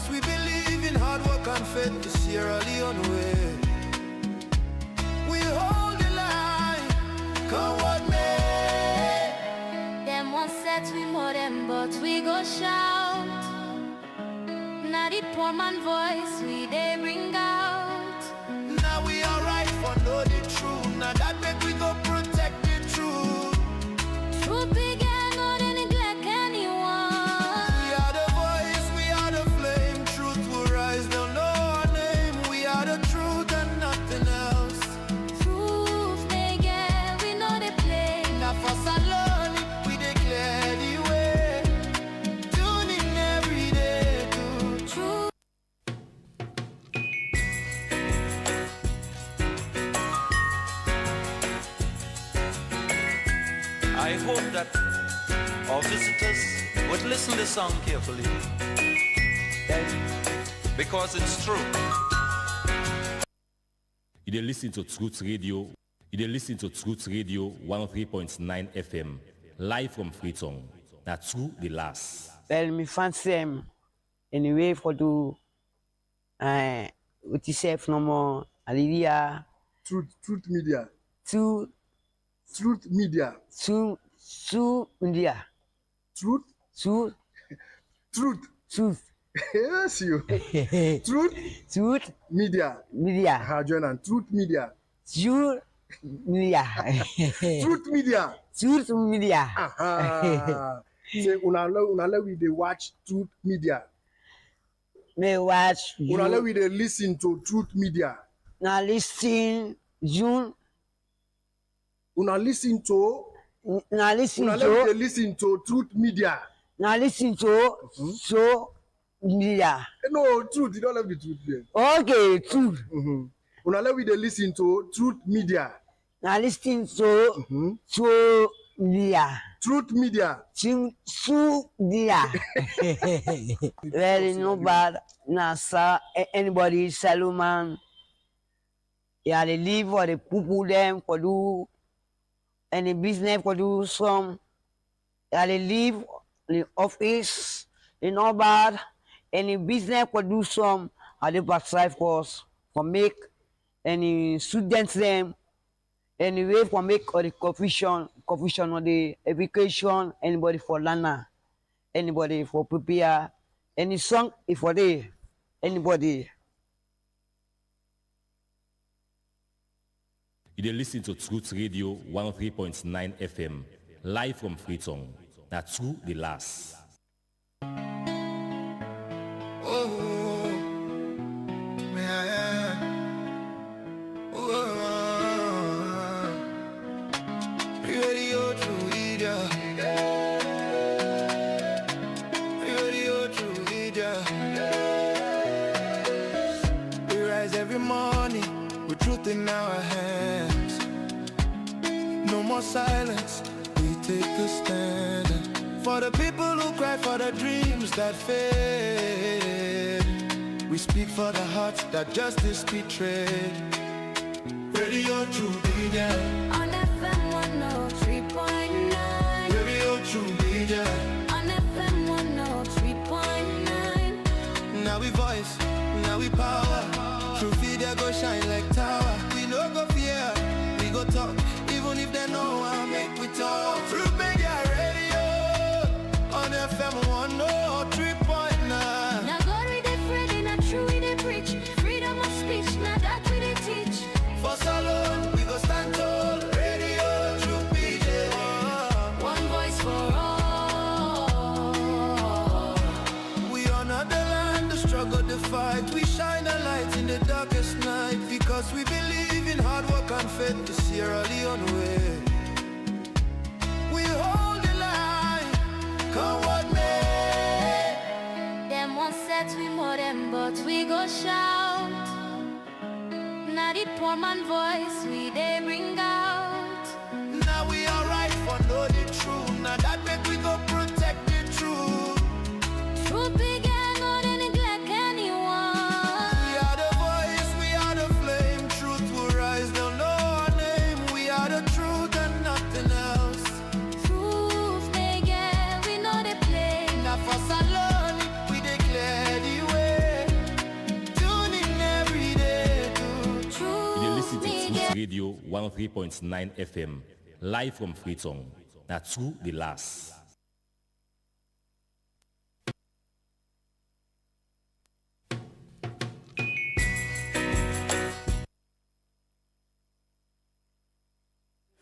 because we believe in hard work and faith. The Sierra Leone way. We hold the line, come what may. Them one set we more them, but we go shout. Now the poor man voice we they bring out. Now we alright for know the truth. Now that make we go protect the truth. Truth began, no they neglect anyone. We are the voice, we are the flame. Truth will rise, they'll know our name. We are the truth and nothing else. Truth they get, we know they play. Now for Salon, we declare the way. Tune in every day to Truth. I hope that our visitors would listen to the song carefully, because it's true. You dey listen to Truth Radio. You dey listen to Truth Radio 103.9 FM, live from Freetown. Na true the last. Well, me fancy anyway for do what you say no more. Hallelujah. Truth Media. Truth Media. India. Truth. Yes, you. Truth Media. Join and Truth Media. Truth Media. Say unale we dey watch Truth Media. Me watch you. Unale we dey listen to Truth Media. Now listen June. Unale we dey listen to Truth Media. Now listen to so media. No, Truth. You don't have the Truth there. Okay, Truth. Unale we dey listen to Truth Media. Now listen to so media. Truth Media. Media. Very no bad. Now, sir, anybody, Salomon, yeah, they live or they poo them for do any business for do some. Yeah, they live in the office, they no bad. Any business for do some, they backside for us for make any students them. Anyway, for make or the confusion or the education, anybody for learner, anybody for prepare, any song if for the anybody. You dey listen to Truth Radio 103.9 FM, live from Freetown. Na true the last. Every morning with truth in our hands. No more silence, we take a stand. For the people who cry for the dreams that fade, we speak for the hearts that justice betrayed. Radio True Media On FM 103.9. Radio True Media On FM 103.9. Now we voice, now we power. True video go shine like tower. We no go fear, we go talk. Even if they know I make we talk. True Media Radio on FM 103.9. Now God we dey Friday, now true we dey preach. Freedom of speech, now that we dey teach. For Salon, we go stand tall. Radio True Media. One voice for all. We honor the land, the struggle, the fight. We shine a light in the darkest night, because we believe in hard work and faith. The Sierra Leone way. We hold the line, come what may. Them one set we more them, but we go shout. Now the poor man voice we they bring out. Now we alright for know the truth. Now that make we go protect the truth. Truth began, no they neglect anyone. We are the voice, we are the flame. Truth will rise, they'll know our name. We are the truth and nothing else. Truth they get, we know they play. Now for Salon, we declare the way. Radio 103.9 FM, live from Freetown. Now true the last.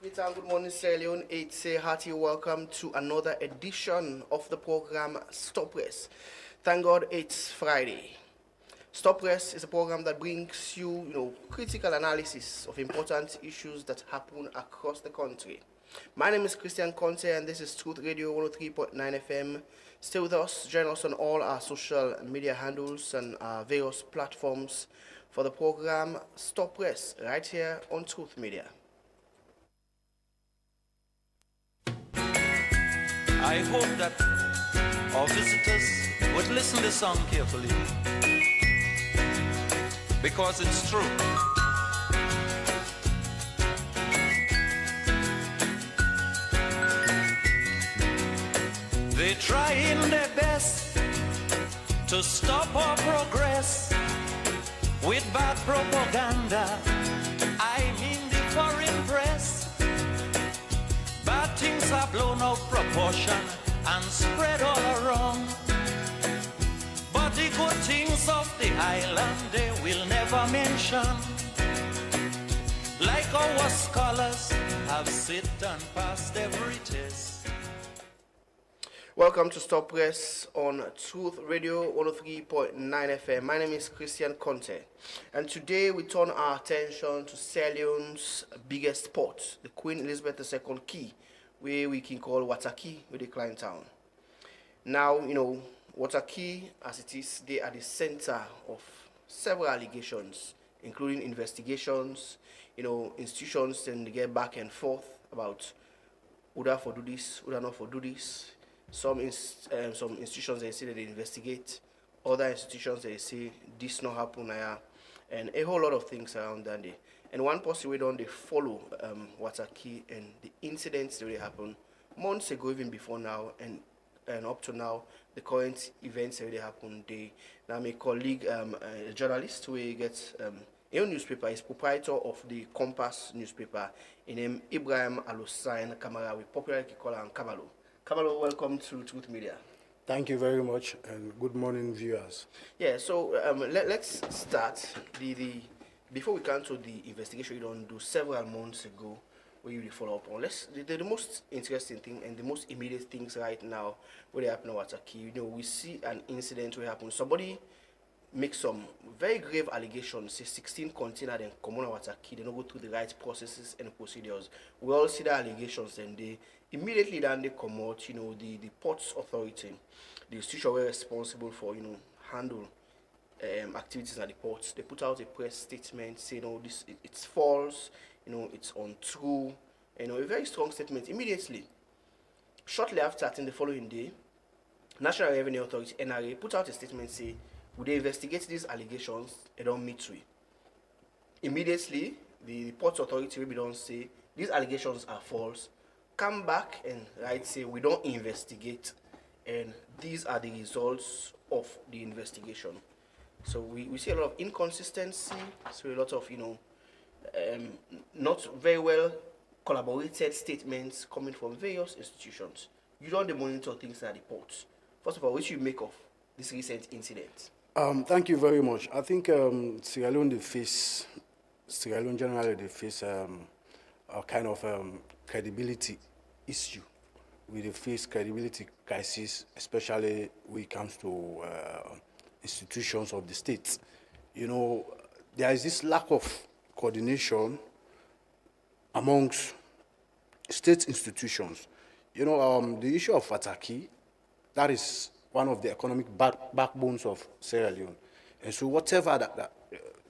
Good morning, Sierra Leone. It's a hearty welcome to another edition of the program Stop Press. Thank God it's Friday. Stop Press is a program that brings you, critical analysis of important issues that happen across the country. My name is Christian Conte, and this is Truth Radio 103.9 FM. Stay with us. Join us on all our social media handles and our various platforms for the program Stop Press right here on Truth Media. I hope that our visitors would listen to this song carefully, because it's true. They're trying their best to stop our progress with bad propaganda. I mean the foreign press. Bad things are blown out proportion and spread all around. But the good things of the island they will never mention. Like our scholars have sit and passed every test. Welcome to Stop Press on Truth Radio 103.9 FM. My name is Christian Conte, and today we turn our attention to Sierra Leone's biggest port, the Queen Elizabeth II Quay, where we can call Wataki, with the Klein Town. Now, Wataki, as it is, they are the center of several allegations, including investigations, institutions, and they get back and forth about would I for do this, would I not for do this. Some institutions they say that they investigate, other institutions they say this not happen, and a whole lot of things around that day. And one person we don't they follow Wataki and the incidents that happened months ago, even before now, and up to now, the current events that happened. Now my colleague, a journalist who gets a newspaper, is proprietor of the Compass newspaper, in name Ibrahim Al-Hussein Kamara, we popularly call him Kamalo. Kamalo, welcome to Truth Media. Thank you very much, and good morning, viewers. Yeah, so let's start before we come to the investigation you don't do several months ago, where you follow up on. The most interesting thing and the most immediate things right now where they happen in Wataki. We see an incident where happen. Somebody makes some very grave allegations. Say 16 container then come on Wataki. They don't go through the right processes and procedures. We all see the allegations, and they immediately then they come out. The ports authority, the institution were responsible for handle activities at the ports. They put out a press statement saying, it's false, it's untrue, a very strong statement immediately. Shortly after, I think the following day, National Revenue Authority, NRA, put out a statement saying, would they investigate these allegations? They don't meet with. Immediately, the Ports Authority will don't say, these allegations are false, come back and say, we don't investigate, and these are the results of the investigation. So we see a lot of inconsistency, so a lot of, not very well collaborated statements coming from various institutions. You don't monitor things at the ports. First of all, what you make of this recent incident? Thank you very much. I think Sierra Leone generally they face a kind of credibility issue. We face credibility crisis, especially when it comes to institutions of the state. There is this lack of coordination amongst state institutions. The issue of Wataki, that is one of the economic backbones of Sierra Leone. And so whatever that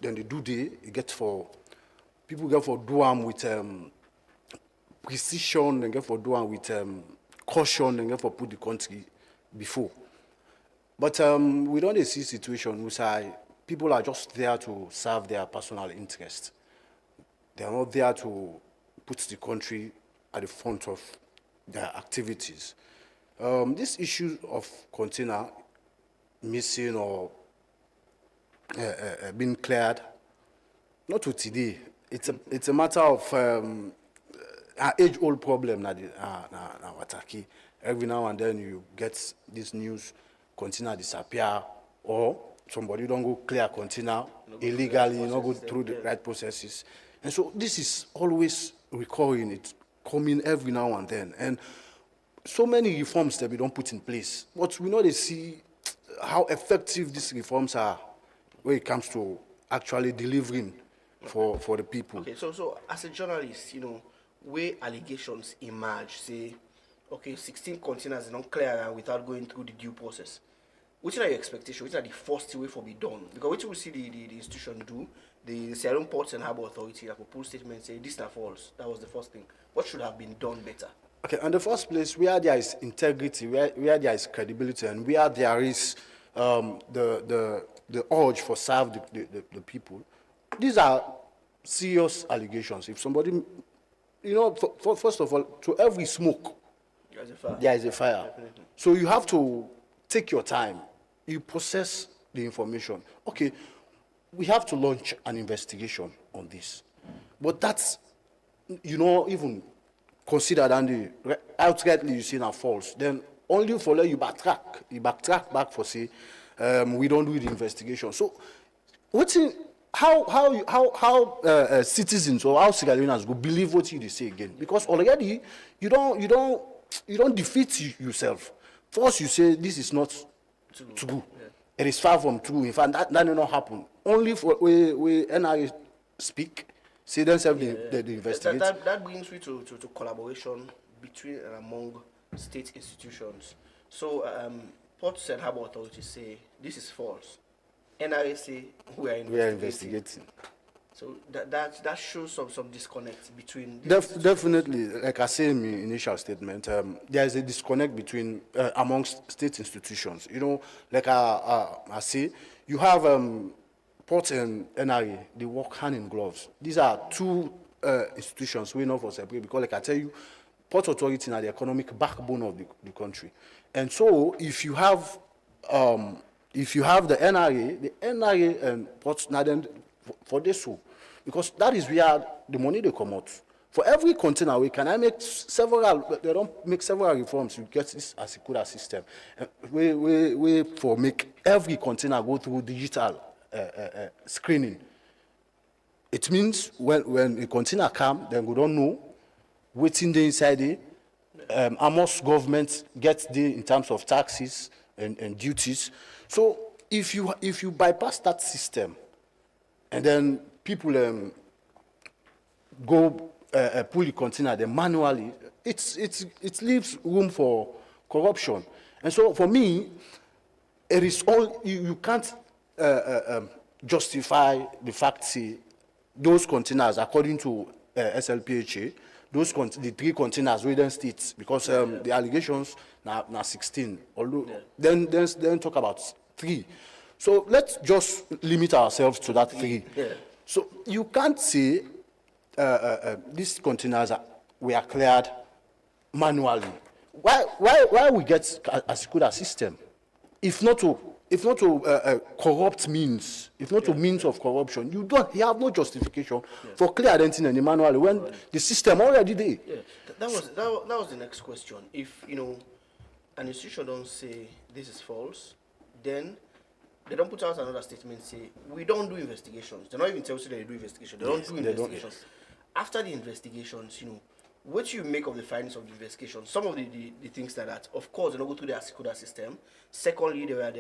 then they do there, people get for do them with precision, and get for do them with caution, and get for put the country before. But we don't see situation where people are just there to serve their personal interest. They are not there to put the country at the front of their activities. This issue of container missing or being cleared, not to today, it's a matter of an age-old problem na Wataki. Every now and then you get this news, container disappear, or somebody don't go clear container illegally, not go through the right processes. And so this is always recurring. It's coming every now and then. And so many reforms that we don't put in place. But we know they see how effective these reforms are when it comes to actually delivering for the people. Okay, so as a journalist, where allegations emerge, say, okay, 16 containers are not clear without going through the due process. What are your expectations? What are the first way for be done? Because what we see the institution do, the Sierra Leone Ports and Harbour Authority, a proposed statement say this is false. That was the first thing. What should have been done better? Okay, in the first place, where there is integrity, where there is credibility, and where there is the urge for serve the people, these are serious allegations. If somebody, first of all, to every smoke, there is a fire. Definitely. So you have to take your time. You process the information. Okay, we have to launch an investigation on this. But that's, even considered and outrightly you see now false. Then only for let you backtrack. You backtrack back for say, we don't do the investigation. So how citizens or how Sierra Leoneans go believe what you say again? Because already you don't defeat yourself. First you say this is not true. Yeah. It is far from true. In fact, that did not happen. Only for we NRA speak, say themselves the investigate. That brings me to collaboration between and among state institutions. So Ports and Harbour Authority say this is false. NRA say we are investigating. So that shows some disconnect between. Definitely, like I say in my initial statement, there is a disconnect between amongst state institutions. Like I say, you have Ports and NRA, they work hand in gloves. These are two institutions we know for separate because, like I tell you, Port Authority are the economic backbone of the country, and so if you have the NRA and Ports, now then for this so. Because that is where the money they come out. For every container, they don't make several reforms to get this as a good system. We for make every container go through digital screening. It means when a container come, then we don't know what's in the inside it. How much government gets there in terms of taxes and duties. So if you bypass that system, and then people go pull the container then manually, it leaves room for corruption. And so for me, it is all you can't justify the fact say those containers according to SLPHA, the 3 containers within states because the allegations now 16. Although then talk about 3. So let's just limit ourselves to that 3. Yeah. So you can't say these containers were cleared manually. Why we get as good a system? If not to corrupt means, if not to means of corruption, you have no justification for clearing any manually when the system already there. Yeah, that was the next question. If an institution don't say this is false, then they don't put out another statement say we don't do investigations. They don't even tell you they do investigations. They don't do investigations. After the investigations, what do you make of the findings of the investigation? Some of the things that of course they don't go through the ASICUDA system. Secondly, there are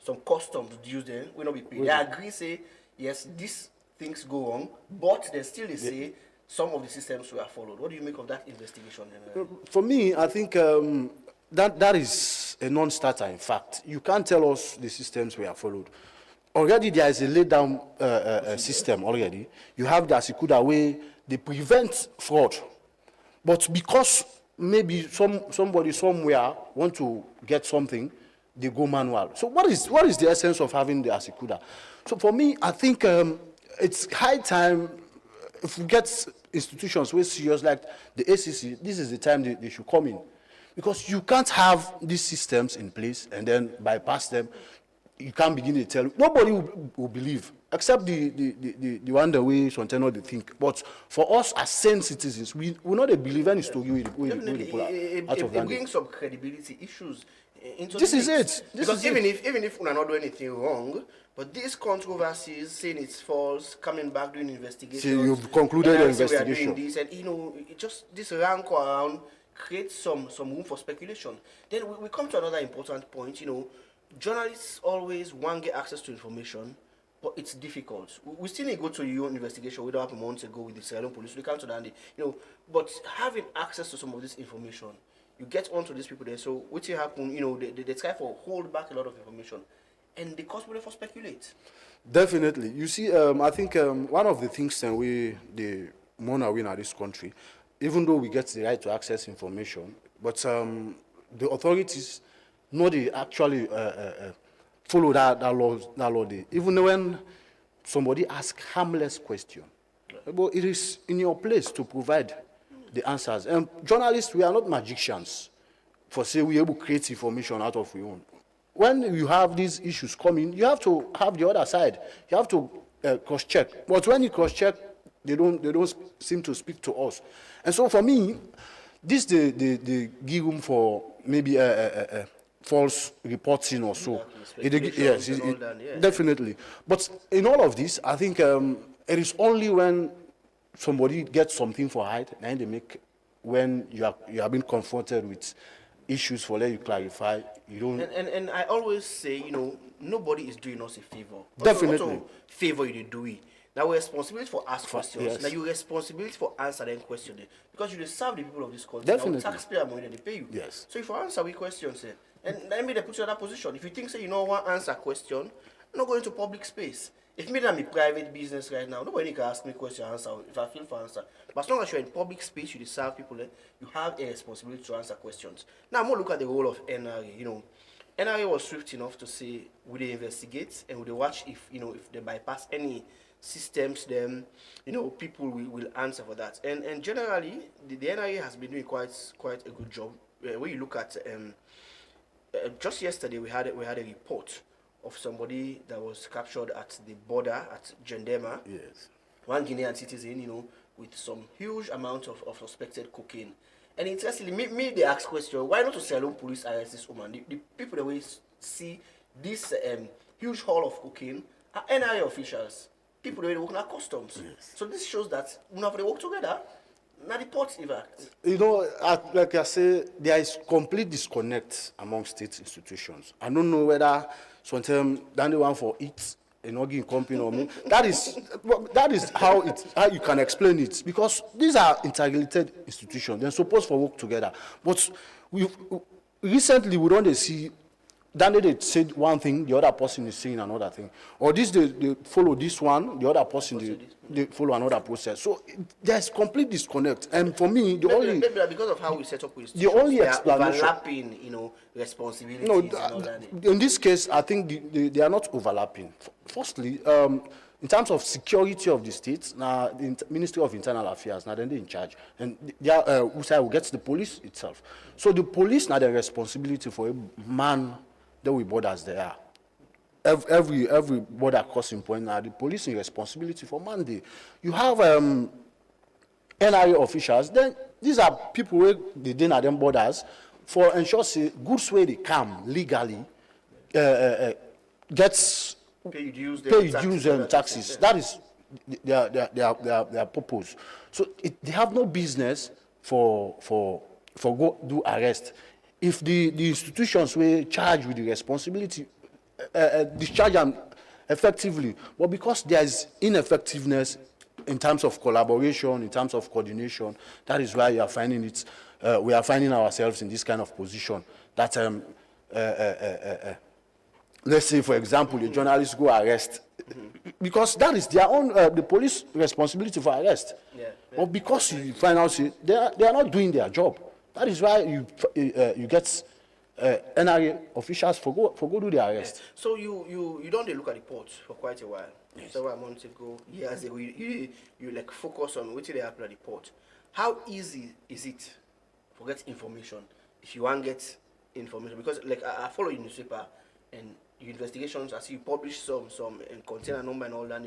some customs dues there will not be paid. They agree say yes, these things go on, but they still say some of the systems were followed. What do you make of that investigation? For me, I think that is a non-starter. In fact, you can't tell us the systems were followed. Already there is a laid down system already. You have the ASICUDA way they prevent fraud. But because maybe somebody somewhere want to get something, they go manual. So what is the essence of having the ASICUDA? So for me, I think it's high time if we get institutions who are serious like the ACC, this is the time they should come in. Because you can't have these systems in place and then bypass them. you can't begin to tell. Nobody will believe, except the one the way sometimes they think. But for us as sane citizens, we will not believe any story we Definitely, pull out it of Ghana. brings some credibility issues into This the is mix. it. This Because is even if we are not doing anything wrong, but these controversies, saying it's false, coming back doing investigations, See, you've concluded and your now say we are investigation. doing this, and it just this rancor around creates some room for speculation. Then we come to another important point. Journalists always want to get access to information, but it's difficult. We still need to go to your own investigation. We don't have months ago with the Sierra Leone police. We can't do that. But having access to some of this information, you get onto these people there. So what will happen? They try for hold back a lot of information, and they cause people for speculate. Definitely. You see, I think one of the things that the Mona win at this country, even though we get the right to access information, but the authorities know they actually follow that law there. Even when somebody asks harmless question, but it is in your place to provide the answers. And journalists, we are not magicians for say we able to create information out of our own. When you have these issues coming, you have to have the other side. You have to cross-check. But when you cross-check, they don't seem to speak to us. And so for me, this the give room for maybe false reporting or so. Yes, definitely. But in all of this, I think it is only when somebody gets something for hide, and they make when you are being confronted with issues for let you clarify. You don't. And I always say, nobody is doing us a favor. Definitely. Favor you do it. Now we're responsibility for ask questions. Yes. Now you're responsibility for answer them questions. Because you serve the people of this country. Definitely. Now taxpayer money that they pay you. Yes. So if you answer we questions, and let me they put you in that position. If you think say you know one answer question, I'm not going to public space. If me I'm a private business right now, nobody can ask me question answer if I feel for answer. But as long as you're in public space, you serve people, you have a responsibility to answer questions. Now I'm gonna look at the role of NRA. NRA was swift enough to say would they investigate and would they watch if they bypass any systems, then people will answer for that. And generally the NRA has been doing quite a good job. When you look at just yesterday we had a report of somebody that was captured at the border at Gendema. Yes. One Guinean citizen, with some huge amount of suspected cocaine. And interestingly, me they ask question, why not to Sierra Leone police arrest this woman? The people that we see this huge haul of cocaine are NRA officials. People that work at customs. Yes. So this shows that whenever they work together, now the port evac. Like I say, there is complete disconnect among state institutions. I don't know whether sometimes than the one for it, in company or me. That is how you can explain it, because these are integrated institutions. They're supposed to work together. But recently we don't see. Then they said one thing, the other person is saying another thing. Or they follow this one, the other person they follow another process. So there's complete disconnect. And for me, maybe because of how we set up with the only explanation, overlapping, responsibilities. No, and all that. in this case, I think they are not overlapping. Firstly, in terms of security of the states, now the Ministry of Internal Affairs, now then they're in charge, and they are, who gets the police itself. So the police now the responsibility for a man. That we borders there. Every border crossing point now, the police in responsibility for Monday. You have NRA officials. Then these are people who they did at them borders for ensure say goods where they come legally gets pay dues and taxes. That is their purpose. So they have no business for go do arrest. If the institutions were charged with the responsibility, discharge them effectively, but because there is ineffectiveness in terms of collaboration, in terms of coordination, that is why you are finding it. We are finding ourselves in this kind of position. That let's say, for example, the journalists go arrest, because that is their own the police responsibility for arrest. But because you find out they are not doing their job. That is why you get NRA officials for go do the arrest. So you don't look at the port for quite a while. Yes. Several months ago, years ago, you like focus on what they happen at the port. How easy is it to get information if you want to get information? Because like I follow the newspaper, and your investigations, as you publish some container number and all that,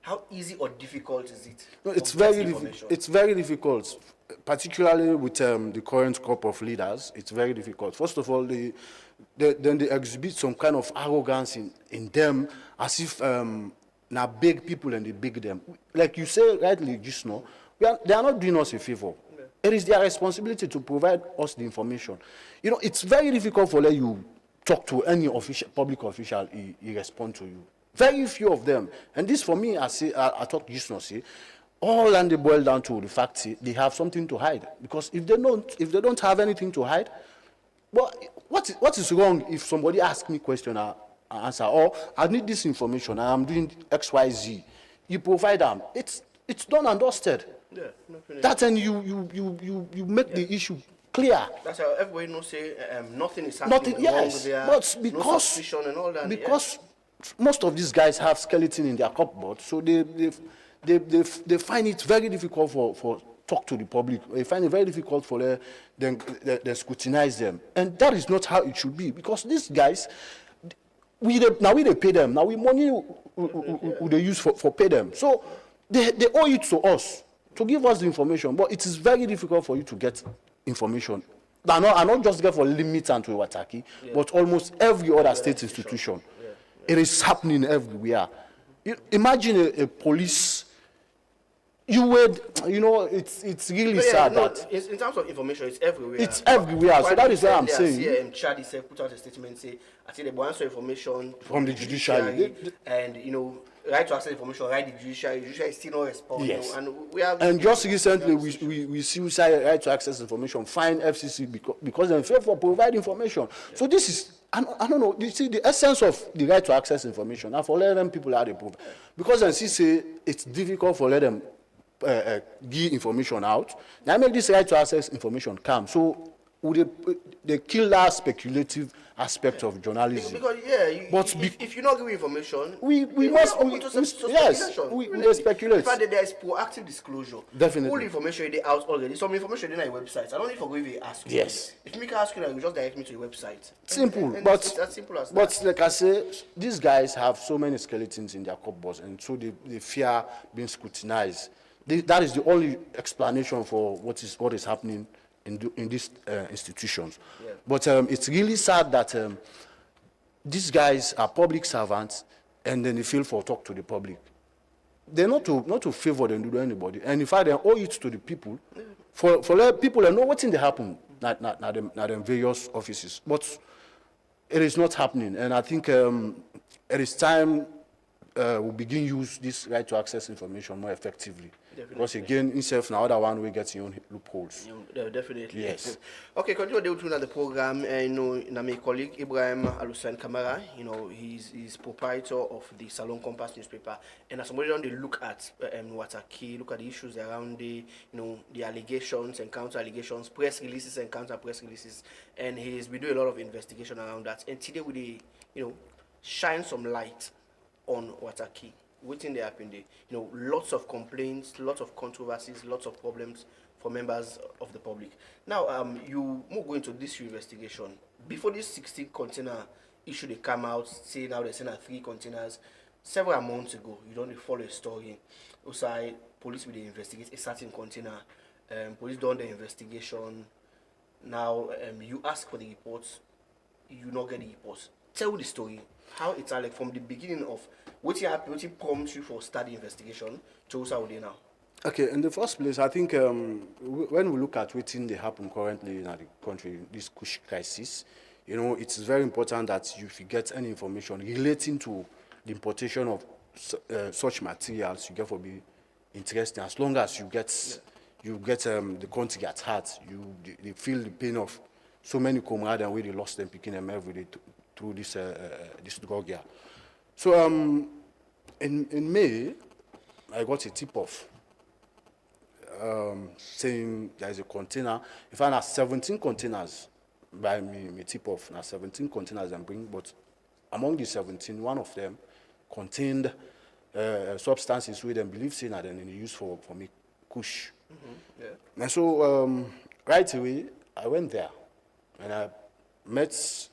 how easy or difficult is it? No, it's to get very information? it's very difficult, particularly with the current crop of leaders. It's very difficult. First of all, then they exhibit some kind of arrogance in them, as if now big people and they big them. Like you say rightly just now, they are not doing us a favor. Yeah. It is their responsibility to provide us the information. You know, it's very difficult for you talk to any public official, he respond to you. Very few of them. And this for me, I talk just now, say, all and they boil down to the fact say, they have something to hide. Because if they don't have anything to hide, well, what is wrong if somebody asks me a question, I answer, or I need this information, and I'm doing X, Y, Z. You provide them. It's done and dusted. Yeah, that's and you make the issue clear. That's how everybody knows say nothing is happening. Nothing, yes, but because no suspicion and all that. Because most of these guys have skeleton in their cupboard, so they find it very difficult for talk to the public. They find it very difficult for them scrutinize them, and that is not how it should be. Because these guys, we they pay them. Now we money they use for pay them. So they owe it to us to give us the information. But it is very difficult for you to get information. I not just get for limits and to Iwataki, but almost every other state institution. It is happening everywhere. Imagine a police. It's really sad that in terms of information, it's everywhere. It's everywhere. So that is what I'm saying. Chad said, put out a statement, say, I think they want some information from the judiciary, and right to access information, right? The judiciary is still not responding. Yes. And just recently, we see right to access information, fine FCC because they fail for provide information. Yeah. So this is, I don't know, you see the essence of the right to access information, and for let them people how they prove. Because then say it's difficult for let them give information out. Now make this right to access information come. So would they kill that speculative aspect of journalism? Because if you not give information, we speculate. In fact, there is proactive disclosure. Definitely. All information they out already. Some information in our websites. I don't even forget if they ask you. Yes. If me can ask you, you just direct me to your website. Simple, and but it's as simple as but that. like I say, these guys have so many skeletons in their cupboards, and so they fear being scrutinized. That is the only explanation for what is happening in these institutions. Yeah. But it's really sad that these guys are public servants, and then they feel for talk to the public. They're not to favor them to anybody, and in fact they owe it to the people, for let people know what's in the happen, not them various offices. But it is not happening, and I think it is time we begin use this right to access information more effectively. Definitely. Because again, instead now other one we get your own loopholes. Definitely. Yes. Okay, continue to the program. My colleague Ibrahim Alusan Kamara, he's proprietor of the Salon Compass newspaper, and as somebody on the look at what are key, look at the issues around the the allegations and counter allegations, press releases and counter press releases, and he's been doing a lot of investigation around that. And today we shine some light on what are key. Waiting there happened there. Lots of complaints, lots of controversies, lots of problems for members of the public. Now, you more go into this investigation. Before this 16 container issue they come out, say now they're saying 3 containers. Several months ago, you don't follow a story. Also, police will investigate a certain container. Police done the investigation. Now, you ask for the reports, you not get the reports. Tell the story. How it's like from the beginning of what prompts you for study investigation to how they now. Okay, in the first place, I think when we look at what they happen currently in the country, this Kush crisis, it's very important that you get any information relating to the importation of such materials. You get for be interesting as long as you get the country at heart. They feel the pain of so many comrades and where they lost them, picking them every day through this drug here. So in May, I got a tip-off saying there is a container. In fact, there's 17 containers by me tip-off. Now 17 containers I'm bringing, but among the 17, one of them contained substances we then believe saying that they use for me kush. Mm-hmm. Yeah. And so right away, I went there and I met.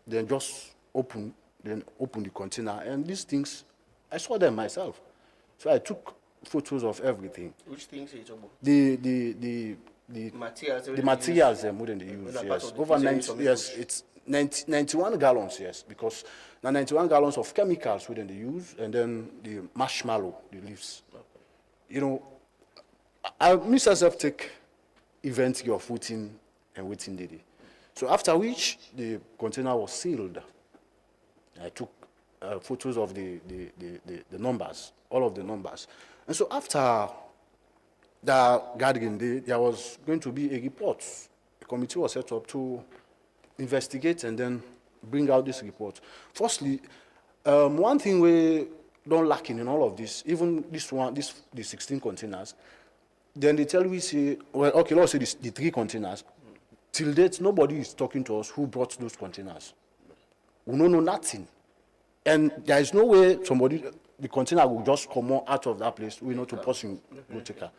Then just open the container, and these things, I saw them myself. So I took photos of everything. Which things are you talking about? The Materials. the materials them wouldn't they use, Well, part yes. of the Over things 90, that you yes, submit. it's 91 gallons, yes, because now 91 gallons of chemicals wouldn't they use, and then the marshmallow, the leaves. You know, I myself take inventory of waiting and waiting daily. So after which the container was sealed, I took photos of the numbers, all of the numbers. And so after the gathering day, there was going to be a report. A committee was set up to investigate and then bring out this report. Firstly, one thing we don't lacking in all of this, even the 16 containers, then they tell we say, well, okay, let's say the 3 containers. Till date, nobody is talking to us who brought those containers. We don't know nothing. And there is no way the container will just come out of that place, we know to person go take her.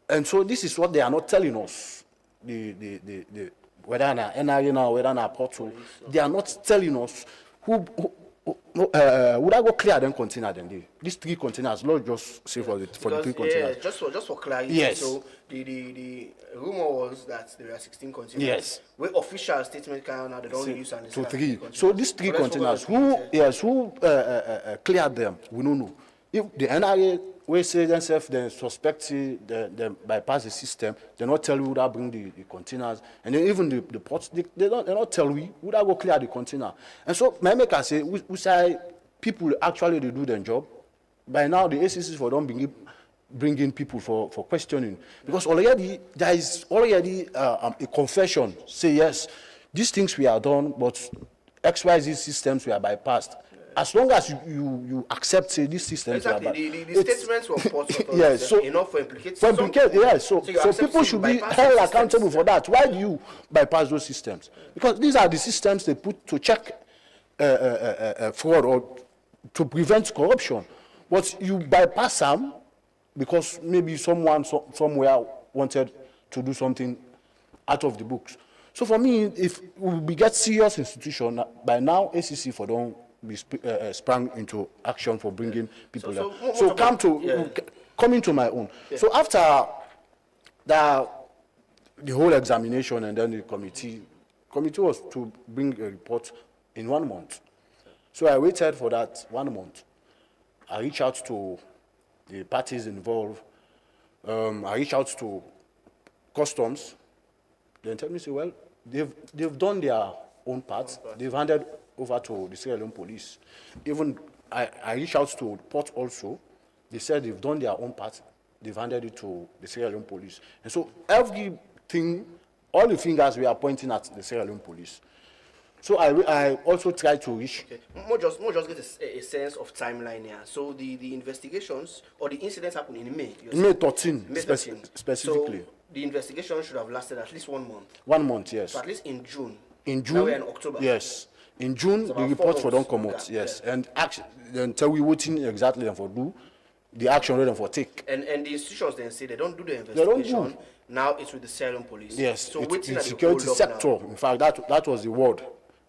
And so this is what they are not telling us. Whether an NRA now, whether an portal, they are not telling us would I go clear them container then? These 3 containers, not just say for the 3 containers. Yeah, just for clarity. Yes. So the rumor was that there are 16 containers. Yes. Where official statement came out, they don't use and To 3. So these 3 containers, who cleared them, we don't know. If the NRA we say themselves, they suspect they bypass the system, they not tell you who that bring the containers, and then even the ports, they not tell we who that go clear the container. And so my maker say, we say people actually they do their job. By now the ACCs for don't bring in people for questioning, because already there is already a confession say yes, these things we are done, but XYZ systems were bypassed. As long as you accept say these systems exactly, the statements were put yes, so enough for implicating. Yes, so people should be held accountable for that. Why do you bypass those systems? Because these are the systems they put to check fraud or to prevent corruption. But you bypass them because maybe someone somewhere wanted to do something out of the books. So for me, if we get serious institution by now, ACC for don't be sprung into action for bringing people there. So coming to my own. Yeah. So after the whole examination and then the committee was to bring a report in 1 month. So I waited for that 1 month. I reached out to the parties involved. I reached out to customs. Then tell me, say, well, they've done their own part. They've handed over to the Sierra Leone police. Even I reached out to Port also. They said they've done their own part. They've handed it to the Sierra Leone police. And so everything, all the fingers we are pointing at the Sierra Leone police. So I also tried to reach. Okay. More just get a sense of timeline here. So the investigations or the incidents happened in May. May 13, So specifically. the investigation should have lasted at least 1 month. 1 month, yes. So at least in June. In June. Now we're in October. Yes. In June, the report for don't come out. Yes. Yeah. And action. Then tell we waiting exactly them for do the action them for take. And the institutions then say they don't do the investigation. They don't do. Now it's with the Sierra Leone police. Yes. So it's the security sector. In fact, that was the word.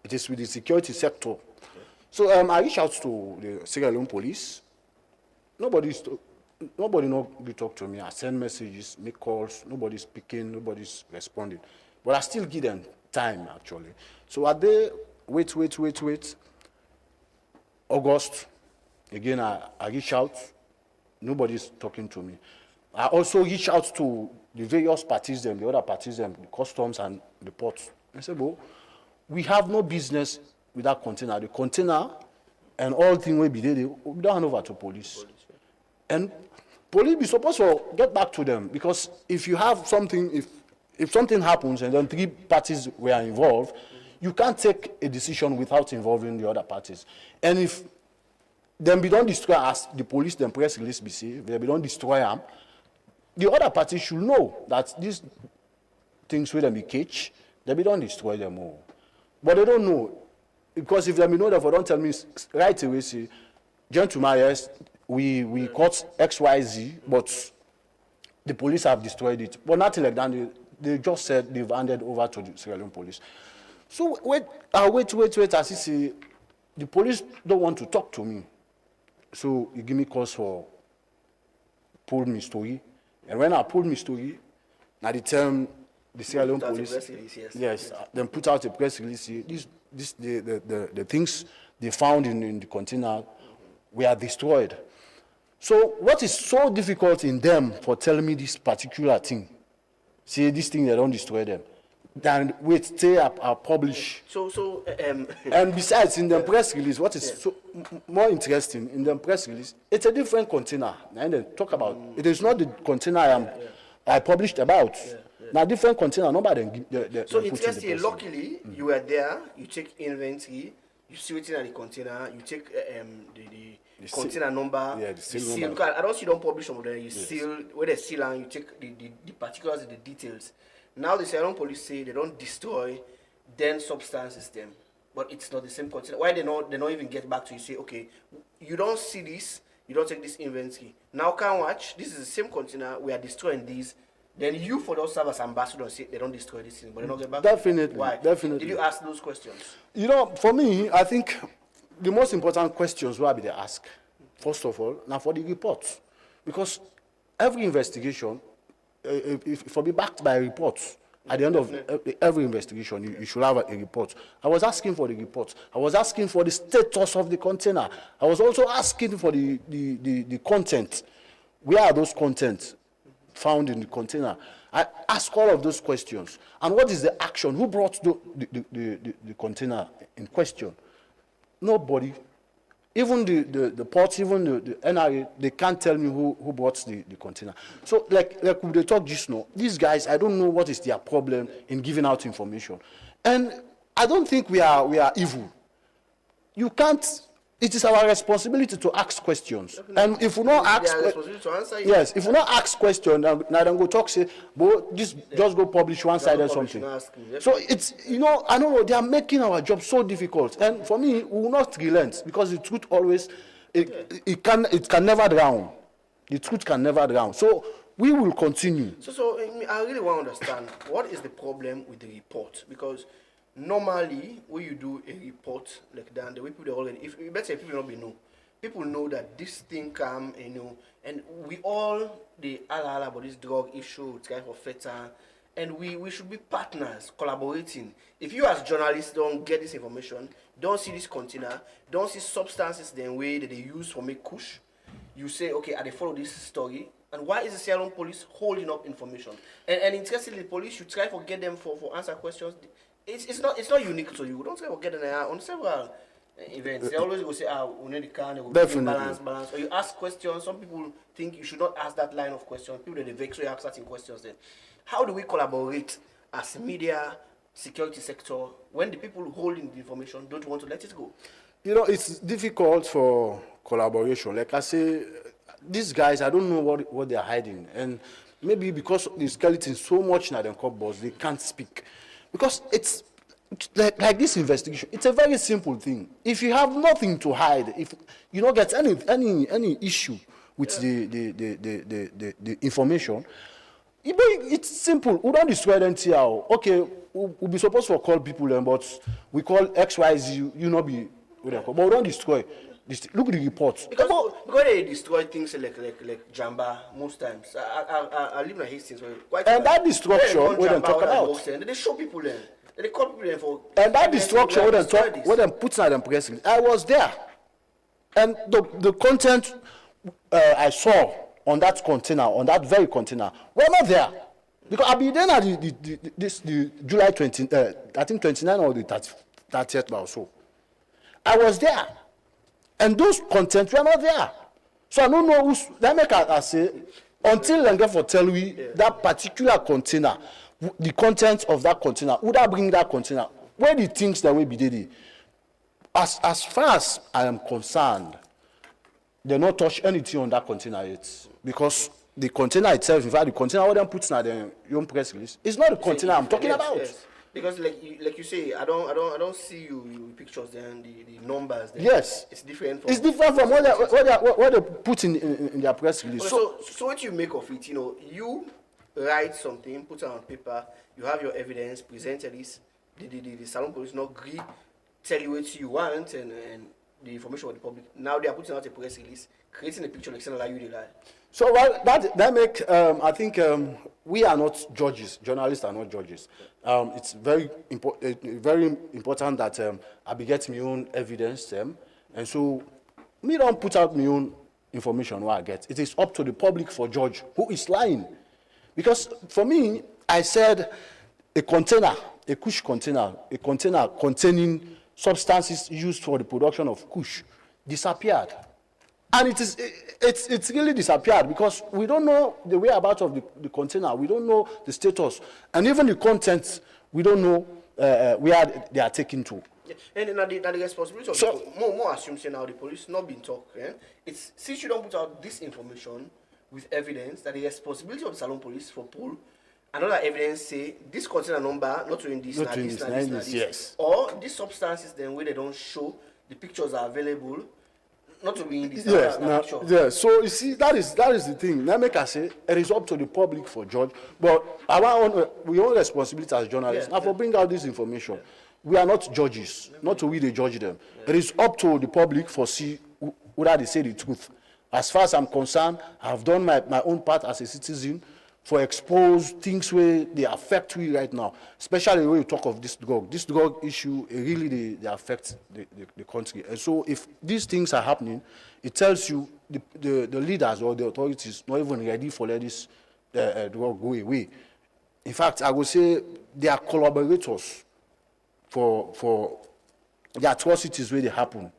It is with the security sector. Okay. So I reached out to the Sierra Leone police. Nobody not talk to me. I send messages, make calls. Nobody's speaking. Nobody's responding. But I still give them time actually. So at the wait. August, again I reach out. Nobody's talking to me. I also reach out to the various parties, the other parties, the customs and the ports. I said, well, we have no business with that container. The container and all things will be there. We don't hand over to police. And police be supposed to get back to them, because if you have something, if something happens and then 3 parties were involved, you can't take a decision without involving the other parties. And if them be don't destroy as the police, then press release be say, they be don't destroy them, the other parties should know that these things will them be catch, they be don't destroy them all. But they don't know, because if they be know that, don't tell me right away, say, gentlemen, yes, we caught XYZ, but the police have destroyed it. But nothing like that. They just said they've handed over to the Sierra Leone police. So wait, as you see, the police don't want to talk to me. So he give me calls for pull me story. And when I pulled me story, now they tell the Sierra Leone Put out a police, press release, yes. yes, then put out a press release. Say, the things they found in the container were destroyed. So what is so difficult in them for telling me this particular thing? Say this thing, they don't destroy them. Then wait, till I publish. And besides, in the press release, what is more interesting, in the press release, it's a different container. And then talk about, it is not the container I published about. Now, different container, nobody. So interesting, luckily, you were there, you take inventory, you see what's in the container, you take the container number, the seal seal. number. I don't see you don't publish them there, you seal, where they seal and you take the particulars and the details. Now the Sierra Leone police say they don't destroy then substances them, but it's not the same container. Why they not even get back to you, say, okay, you don't see this, you don't take this inventory. Now can watch, this is the same container, we are destroying these. Then you for those serve as ambassadors say they don't destroy this thing, but they don't get back. Definitely. Why? Definitely. Did you ask those questions? You know, for me, I think the most important questions will be they ask. First of all, now for the reports, because every investigation, if it be backed by reports, at the end of every investigation, you should have a report. I was asking for the report. I was asking for the status of the container. I was also asking for the content. Where are those contents found in the container? I ask all of those questions. And what is the action? Who brought the container in question? Nobody. Even the ports, even the NRA, they can't tell me who brought the container. So, like they talk just now, these guys, I don't know what is their problem in giving out information. And I don't think we are evil. You can't, it is our responsibility to ask questions. Definitely. And if we not ask questions, yes, if we not ask questions, now then go talk, say, but just go publish one side or something. So it's, you know, I know they are making our job so difficult. And for me, we will not relent, because the truth always, it can never drown. The truth can never drown. So we will continue. So I really want to understand, what is the problem with the report? Because normally, when you do a report like that, the way people already, if let's say people know, people know that this thing come, you know, and we all the ala about this drug issue, it's kind of feta, and we should be partners, collaborating. If you as journalists don't get this information, don't see this container, don't see substances the way that they use for make kush, you say, okay, I follow this story. And why is the Sierra Leone police holding up information? And interestingly, the police should try to get them for answer questions. It's not unique to you. Don't try to get them on several events. They always go say, we need the car, they will balance. Or you ask questions. Some people think you should not ask that line of questions. People that they vex, so you ask certain questions then. How do we collaborate as media, security sector, when the people holding the information don't want to let it go? You know, it's difficult for collaboration. Like I say, these guys, I don't know what they're hiding. And maybe because the skeleton so much in the cupboards, they can't speak. Because it's like this investigation, it's a very simple thing. If you have nothing to hide, if you don't get any issue with the information, it's simple. We don't destroy them here. Okay, we'll be supposed to call people, but we call XYZ, you not be, but we don't destroy. Look at the reports. Because they destroy things like Jamba most times. I live in Hastings. And that destruction, we don't talk about. They show people then. They call people then for. And that destruction, we don't talk. We don't put in them press release. I was there, and the content I saw on that container, on that very container, were not there. Because I'll be then at the July 20, I think 29 or the 30th or so. I was there. And those contents were not there. So I don't know who's, that make I say, until Lenga tell we that particular container, the content of that container, would I bring that container? Where the things that will be did? As far as I am concerned, they not touch anything on that container yet. Because the container itself, in fact, the container what them puts in the young press release, it's not the container I'm talking about. Yes. Because like you say, I don't see you pictures there and the numbers there. Yes. It's different from what they put in their press release. So what you make of it, you know, you write something, put it on paper, you have your evidence, presented this, the Salon police not agree, tell you what you want and the information of the public. Now they are putting out a press release, creating a picture like saying allow you to lie. So well, that make I think we are not judges. Journalists are not judges. It's very important that I be get my own evidence, and so me don't put out my own information what I get. It is up to the public for judge who is lying, because for me I said a container, a kush container, a container containing substances used for the production of kush disappeared. And it's really disappeared because we don't know the whereabouts of the container. We don't know the status. And even the contents, we don't know where they are taken to. Yeah. And now the responsibility of So, more assume say now the police not been talk. Eh? It's since you don't put out this information with evidence that the responsibility of the Salone police for pull another evidence say this container number not doing this, Not doing this, yes. or these substances then where they don't show the pictures are available. Not to be in this. yes, picture. yes. So you see, that is the thing. Now make us say it is up to the public for judge, but we own responsibility as journalists. Yeah, now for bring out this information, we are not judges. Not to we they judge them. It is up to the public for see whether they say the truth. As far as I'm concerned, I have done my own part as a citizen for expose things where they affect we right now, especially when you talk of this drug issue, it really they affect the country. And so if these things are happening, it tells you the leaders or the authorities not even ready for let this drug go away. In fact, I would say they are collaborators for the atrocities where they happen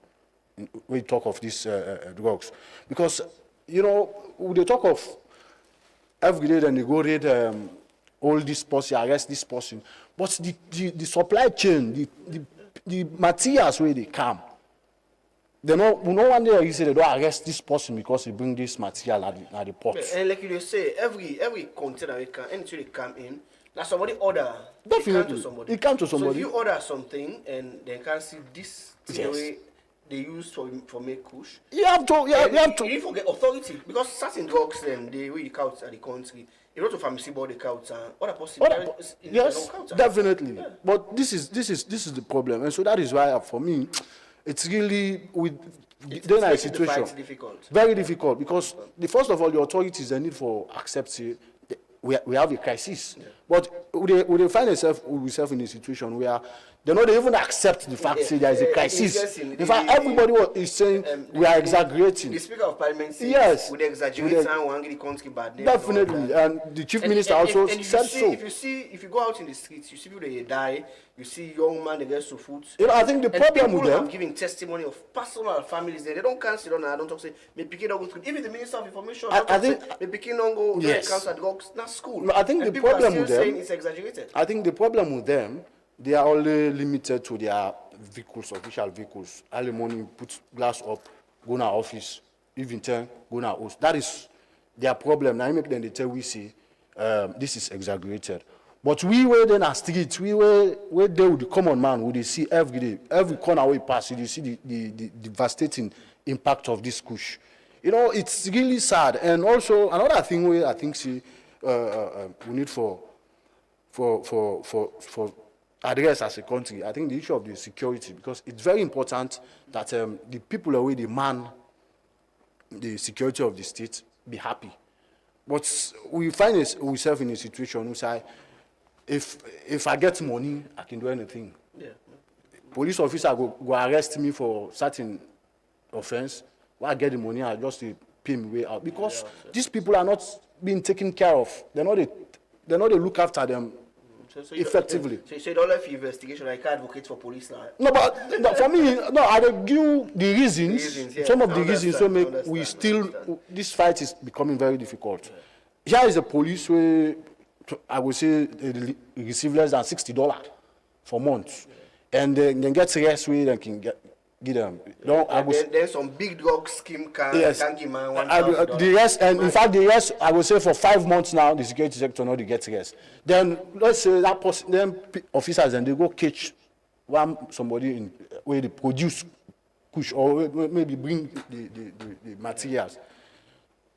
when you talk of these drugs. Because, you know, when they talk of every day then they go raid all this person, arrest this person. But the supply chain, the materials where they come, they know no one day you say they don't arrest this person because he bring this material at the port. Yeah, and like you say, every container it can anything they come in, now somebody order. Definitely. It come to somebody. So if you order something and they can see this thing Yes. way they use for make kush. You have to. You have to. You need to get authority because certain drugs then they way the couch at the country. You know to pharmacy board the couch and other possibilities. Yes, definitely. Yeah. But this is the problem, and so that is why for me, it's really then a situation difficult. Very difficult because first of all the authorities they need for accept we have a crisis, but we find ourselves in a situation where they don't even accept the fact that there is a crisis. In fact, everybody is saying we are exaggerating. The Speaker of Parliament says yes, we exaggerate and want the country bad name. Definitely, and the Chief Minister also said so. If you go out in the streets, you see people they die. You see young man they get so food. You know, I think the problem with them have giving testimony of personal families. They don't cancel on. I don't talk say me picking don't go to even the Minister of Information. I think me picking don't go. Yes. Cancel drugs. Not school. No, I think and the problem with them saying it's exaggerated. I think the problem with them, they are only limited to their vehicles, official vehicles. Early morning, put glass up, go to office, even 10, go to house. That is their problem. Now, make them they tell we see this is exaggerated. But we were then a street, we were there with the common man, we see every day, every corner we pass, you see the devastating impact of this kush. You know, it's really sad. And also another thing we I think we need for address as a country, I think the issue of the security, because it's very important that the people away demand the security of the state be happy. But we find ourselves in a situation where say, if I get money, I can do anything. Yeah. Police officer go arrest me for certain offense. When I get the money, I just pay me way out because these people are not being taken care of. They're not they look after them effectively. So you don't have investigation. I can't advocate for police now. No, but for me, no, I will give the reasons. Yeah. Some of the reasons so make we still this fight is becoming very difficult. Here is a police where I would say they receive less than $60 for months, and then get rest where they can get them. Then some big drug scheme can give man $1,000. The rest, and in fact, the rest I would say for 5 months now, the security sector not get rest. Then let's say that person, then officers and they go catch somebody in where they produce kush or maybe bring the materials.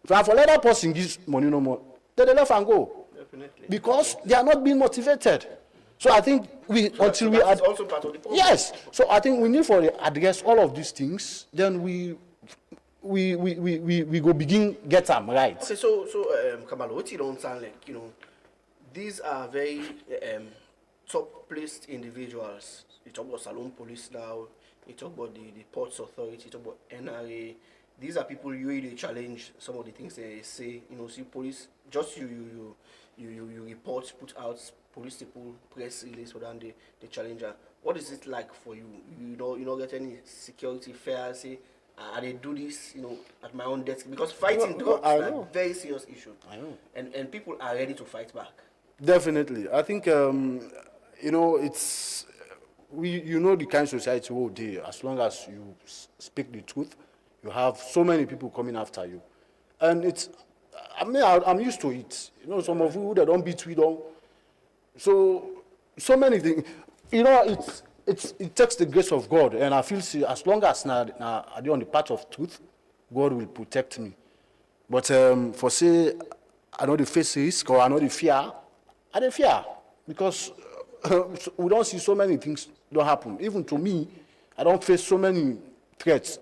So for let that person gives money no more, then they left and go. Definitely. Because they are not being motivated. So I think until we that's also part of the problem. yes. So I think we need to address all of these things. Then we go begin get them right. Okay, so Kamalo, what you don't sound like, these are very top placed individuals. You talk about Salon Police now, you talk about the Ports Authority, you talk about NRA. These are people you really challenge some of the things they say. See police, just you report, put out police people, press release, so then they challenge her. What is it like for you? You don't get any security fair, say, they do this, at my own desk, because fighting drugs is a very serious issue. I know. And people are ready to fight back. Definitely. I think, it's, the kind of society we're there. As long as you speak the truth, you have so many people coming after you. And it's, I'm used to it. Some of you that don't beat, we don't. So many things. It takes the grace of God. And I feel, as long as I'm on the path of truth, God will protect me. But for say, I know the face risk or I know the fear, I don't fear. Because we don't see so many things don't happen. Even to me, I don't face so many threats.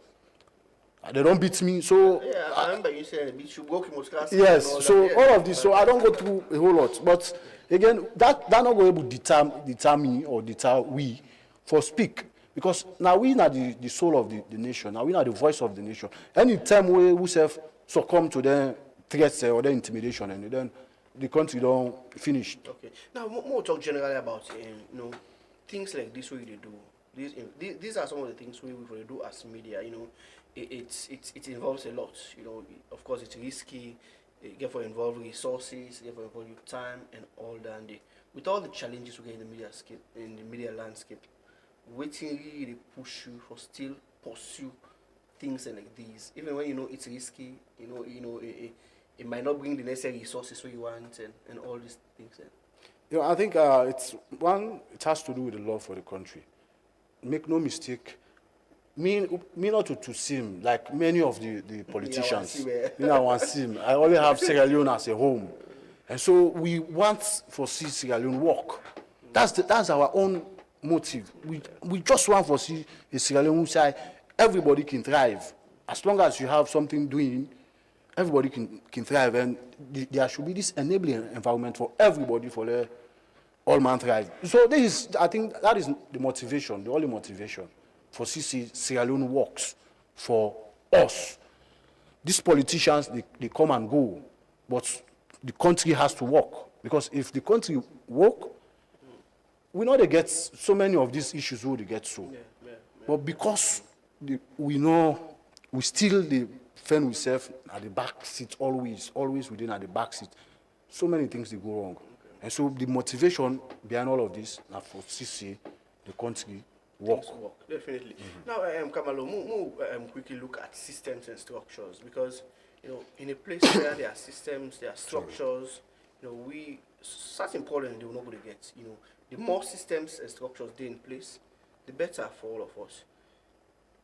They don't beat me, so... Yeah, I remember you saying they beat you, broke your class. Yes, all of this, so I don't go through a whole lot. But again, that not going to deter me or deter we for speak. Because now we are the soul of the nation. Now we are the voice of the nation. Any time we have succumb to their threats or their intimidation, and then the country don't finish. Okay. Now, more talk generally about, things like this way they do. These are some of the things we do as media, It involves a lot, Of course, it's risky. You get for involved resources, you get for involved your time and all that. And with all the challenges we get in the media landscape, waiting really push you for still pursue things like these, even when it's risky. It might not bring the necessary resources we want and all these things. I think it has to do with the love for the country. Make no mistake. Me not to seem like many of the politicians. I want seem. I only have Sierra Leone as a home, and so we want for see Sierra Leone work. That's our own motive. We just want for see a Sierra Leone side. Everybody can thrive as long as you have something doing. Everybody can thrive, and there should be this enabling environment for everybody for the all man thrive. So I think that is the motivation, the only motivation for Sierra Leone works for us. These politicians, they come and go, but the country has to work. Because if the country work, we know they get so many of these issues who they get so. But because we know we still defend ourselves at the back seat, always within at the back seat, so many things they go wrong. And so the motivation behind all of this now for CC, the country, work. Definitely. Now, Kamalo, quickly look at systems and structures, because in a place where there are systems, there are structures, such important they will not go to get. The more systems and structures they in place, the better for all of us.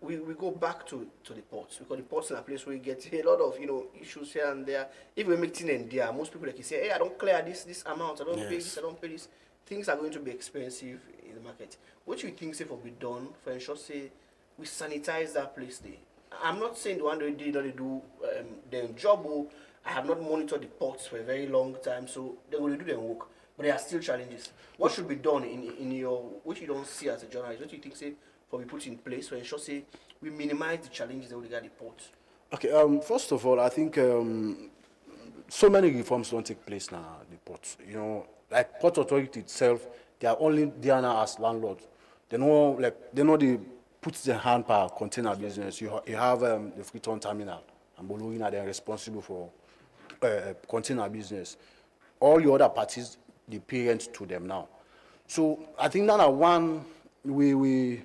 We go back to the ports, because the ports are a place where you get a lot of issues here and there. If we make things in there, most people like you say, hey, I don't clear this amount, I don't pay this, I don't pay this. Things are going to be expensive in the market. What do you think will be done for ensure say we sanitize that place there? I'm not saying the one they did not do their job. I have not monitored the ports for a very long time, so they're going to do their work. But there are still challenges. What should be done in your, which you don't see as a journalist? What do you think say for we put in place to ensure say we minimize the challenges that we get at the ports? Okay. First of all, I think so many reforms don't take place now at the ports. Like Port Authority itself, they are only there now as landlords. They know they put their hand per container business. You have the Freetown Terminal, and Bologna, they are responsible for container business. All the other parties, they pay rent to them now. So I think that one we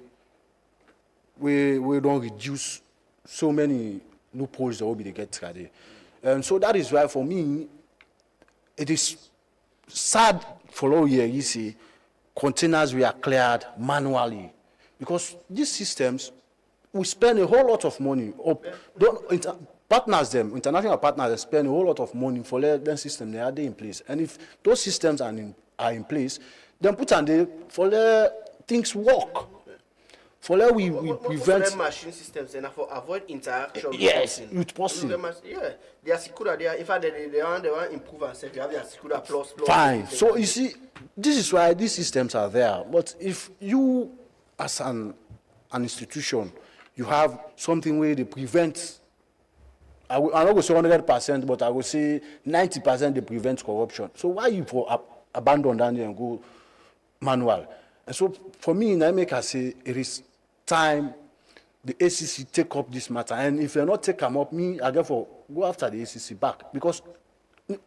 don't reduce so many loopholes that will be the get today. And so that is why for me, it is sad for all year you see containers were cleared manually, because these systems we spend a whole lot of money. International partners spend a whole lot of money for their system. They are in place, and if those systems are in place, Then put on the for the things work. For let we prevent. Most machine systems and for avoid interaction. Yes, person. with person. Yeah, they are secure. They are, in fact, they want to improve and say you have their secure plus. Fine. So you see, this is why these systems are there. But if you, as an institution, you have something where they prevent. I'm not going to say 100%, but I will say 90% they prevent corruption. So why you for abandon that and go manual? And so for me, I make I say it is time the ACC take up this matter. And if you're not take them up, me, I therefore go after the ACC back. Because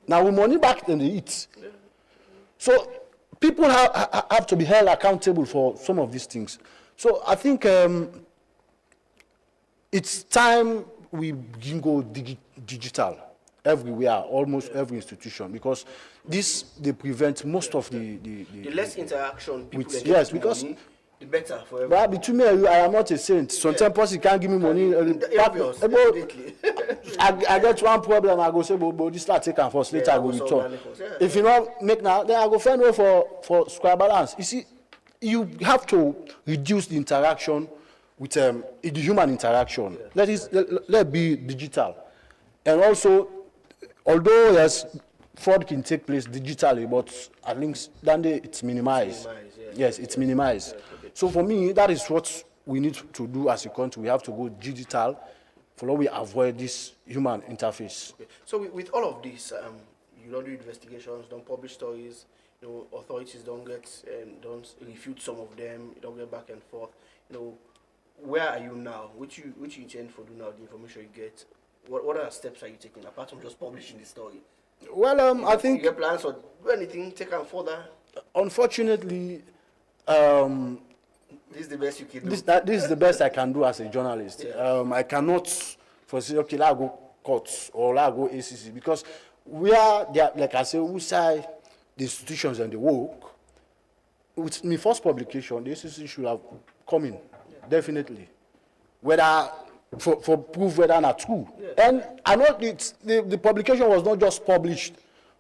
now we money back in the eat. So people have to be held accountable for some of these things. So I think it's time we can go digital everywhere, almost every institution, because this, they prevent most of the less interaction people with, get yes, with because money, the better for everyone. but between me and you, I am not a saint. Sometimes person can't give me money. Obvious, definitely. I get one problem, I go say, but this start taking first, later I go return. If you not make now, then I go find way for square balance. You see, you have to reduce the interaction with the human interaction. Let it be digital. And also, although yes, fraud can take place digitally, but at least then it's minimized. Yes, it's minimized. So for me, that is what we need to do as a country. We have to go digital, for we avoid this human interface. Okay. So with all of this, you don't do investigations, don't publish stories. You know, authorities don't don't refute some of them. You don't get back and forth. You know, where are you now? Which you intend for do now? The information you get. What other steps are you taking apart from just publishing the story? Well, I think you get plans or do anything, take them further. Unfortunately, this is the best you can do. This is the best I can do as a journalist. Yeah. I cannot foresee, okay, let go courts or let go ACC, because we are there, like I say, we say the institutions and the work. With my first publication, the ACC should have come in, definitely. Whether for proof whether not true. Yeah. And I know the publication was not just published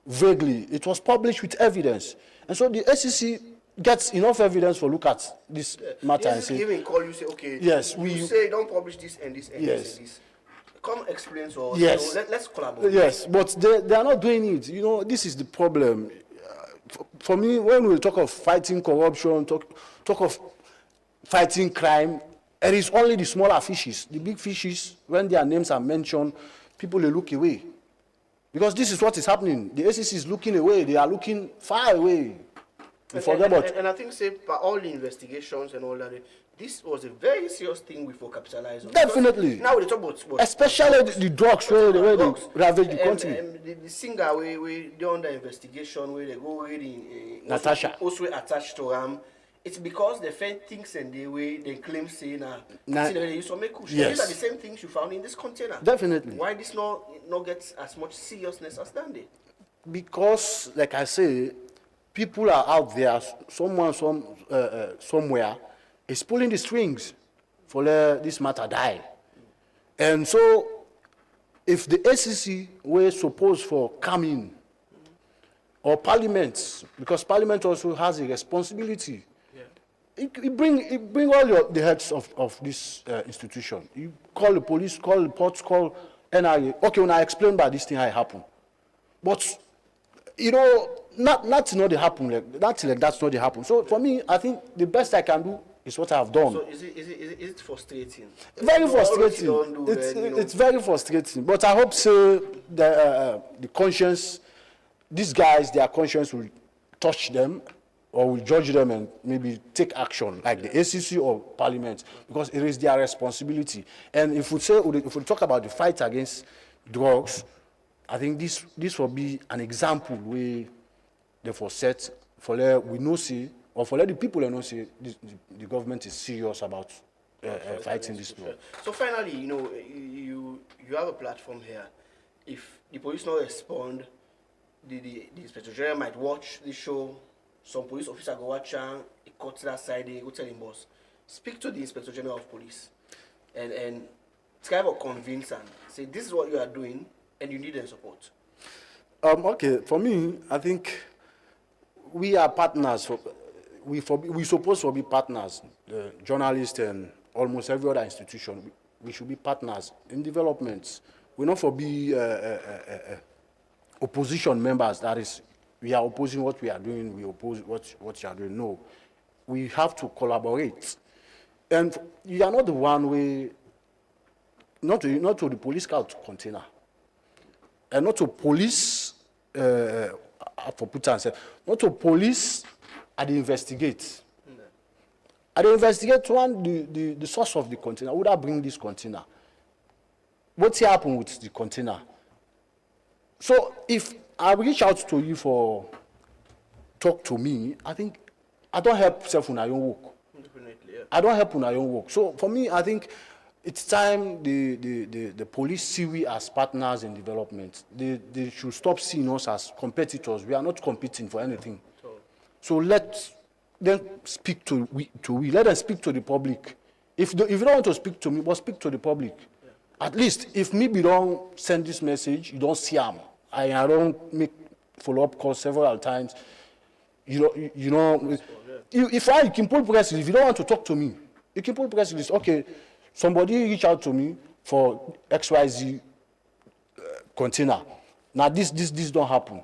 vaguely, it was published with evidence. And so the ACC gets enough evidence for look at this matter and say, even call you say, okay, yes, you say don't publish this and this and yes. this and this. Come explain to us. Yes. You know, let's collaborate. Yes, but they are not doing it. You know, this is the problem. For me, when we talk of fighting corruption, talk of fighting crime, it is only the smaller fishes. The big fishes, when their names are mentioned, people they look away. Because this is what is happening. The ACC is looking away. They are looking far away. And I think, say, by all the investigations and all that, this was a very serious thing we for capitalize on. Definitely. Now we talk about what? Especially the drugs, where they ravage the country. The singer, they under investigation, where they go reading. Natasha. Also attached to it's because they find things and the way they claim saying they use to make kush. Yes. These are the same things you found in this container. Definitely. Why this not gets as much seriousness as that day? Because, like I say, people are out there. Somewhere is pulling the strings for this matter die. And so, if the ACC were supposed for coming, or Parliament, because Parliament also has a responsibility. It bring all the heads of this institution. You call the police, call the ports, call NRA. Okay, when I explain about this thing, how it happened. But, you know, nothing not happen. That's not the happen. So for me, I think the best I can do is what I have done. So is it frustrating? Very frustrating. It's very frustrating. But I hope so the conscience, these guys, their conscience will touch them or will judge them and maybe take action, like the ACC or Parliament, because it is their responsibility. And if we talk about the fight against drugs, I think this will be an example where therefore set for we know see, or for the people know see the government is serious about fighting this law. So finally, you know, you have a platform here. If the police not respond, the Inspector General might watch the show. Some police officer go watch and he cut to that side, they go tell him boss. Speak to the Inspector General of Police and try to convince him. Say this is what you are doing and you need their support. Okay, for me, I think we are partners. we supposed to be partners, journalists and almost every other institution. We should be partners in developments. We not for be opposition members. That is, we are opposing what we are doing. We oppose what you are doing. No, we have to collaborate. And you are not the one way. Not to the police car container, and not to police for put and say, not to police at the investigate. At the investigate one the source of the container. Would I bring this container? What's happened with the container? So if I reach out to you for talk to me, I think I don't help self on my own work. Definitely, yeah. I don't help on my own work. So for me, I think it's time the police see we as partners in development. They should stop seeing us as competitors. We are not competing for anything. So let them speak to we. Let them speak to the public. If you don't want to speak to me, but speak to the public. Yeah. At least if me don't send this message, you don't see them. I don't make follow-up calls several times. You know. If you can pull press release, if you don't want to talk to me, you can pull press release. Okay. Somebody reach out to me for XYZ container. Now this don't happen.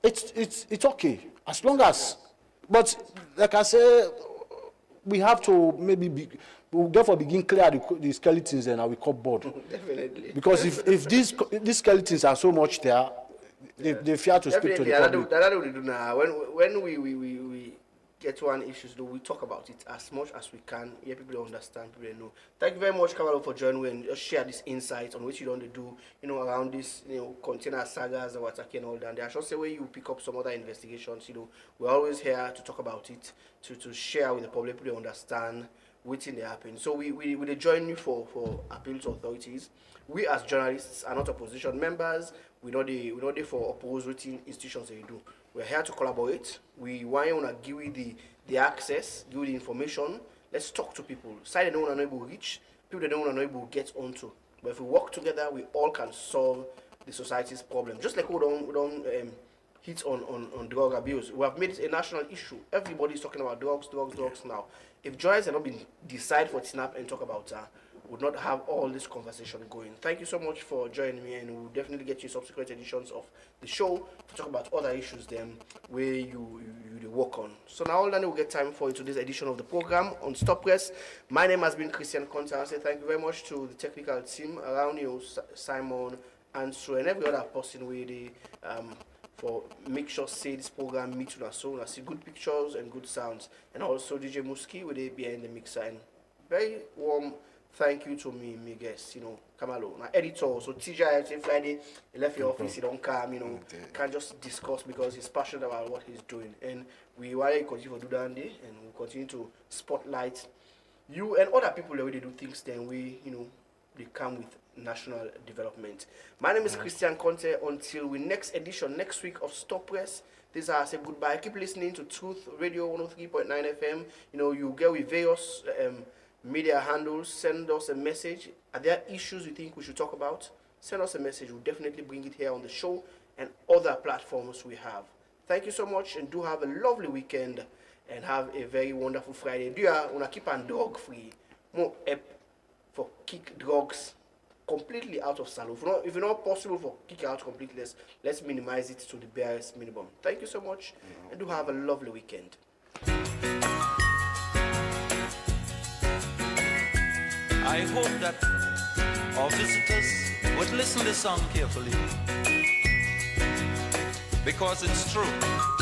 It's okay as long as, but like I say, we have to we'll therefore begin clear the skeletons and we cupboard. Definitely. Because if these skeletons are so much there, they fear to speak to the public. That's what we do now. When we get one issues, though, we talk about it as much as we can. Yeah, people understand, people know. Thank you very much, Kamalo, for joining me and just share this insight on what you don't do, around this, container sagas and what's and all that. There should say where you pick up some other investigations, we're always here to talk about it, to share with the public, people understand what's in the happen. So we join you for appeal to authorities. We as journalists are not opposition members. We're not there for opposing institutions that you do. We're here to collaborate. We want to give you the access, give you the information. Let's talk to people. Side they don't want to know able to reach, people they don't want to know able to get onto. But if we work together, we all can solve the society's problem. Just like we don't hit on drug abuse. We have made it a national issue. Everybody's talking about drugs now. If journalists had not been decide for SNAP and talk about that, would not have all this conversation going. Thank you so much for joining me, and we'll definitely get you subsequent editions of the show to talk about other issues then where you work on. So now all that we'll get time for today's edition of the program on Stop Press. My name has been Christian Conte. I say thank you very much to the technical team around you, Simon, and Sue, and every other person where they for make sure say this program meets with us so I see good pictures and good sounds, and also DJ Muski with it behind the mixer. And very warm thank you to me guest, Kamalo, my editor. So TJ Friday, he left your office, he don't come, can't just discuss because he's passionate about what he's doing. And we want to continue to do that, and we'll continue to spotlight you and other people that already do things then we, they come with national development. My name is Christian Conte. Until we next edition next week of Stop Press, this is I say goodbye. Keep listening to Truth Radio 103.9 FM. You get with various media handles. Send us a message. Are there issues you think we should talk about? Send us a message. We'll definitely bring it here on the show and other platforms we have. Thank you so much, and do have a lovely weekend and have a very wonderful Friday. Do you want to keep on drug free? More app for kick drugs completely out of salon. If it's not possible for kick out completely, let's minimize it to the barest minimum. Thank you so much, and do have a lovely weekend. I hope that our visitors would listen to this song carefully, because it's true.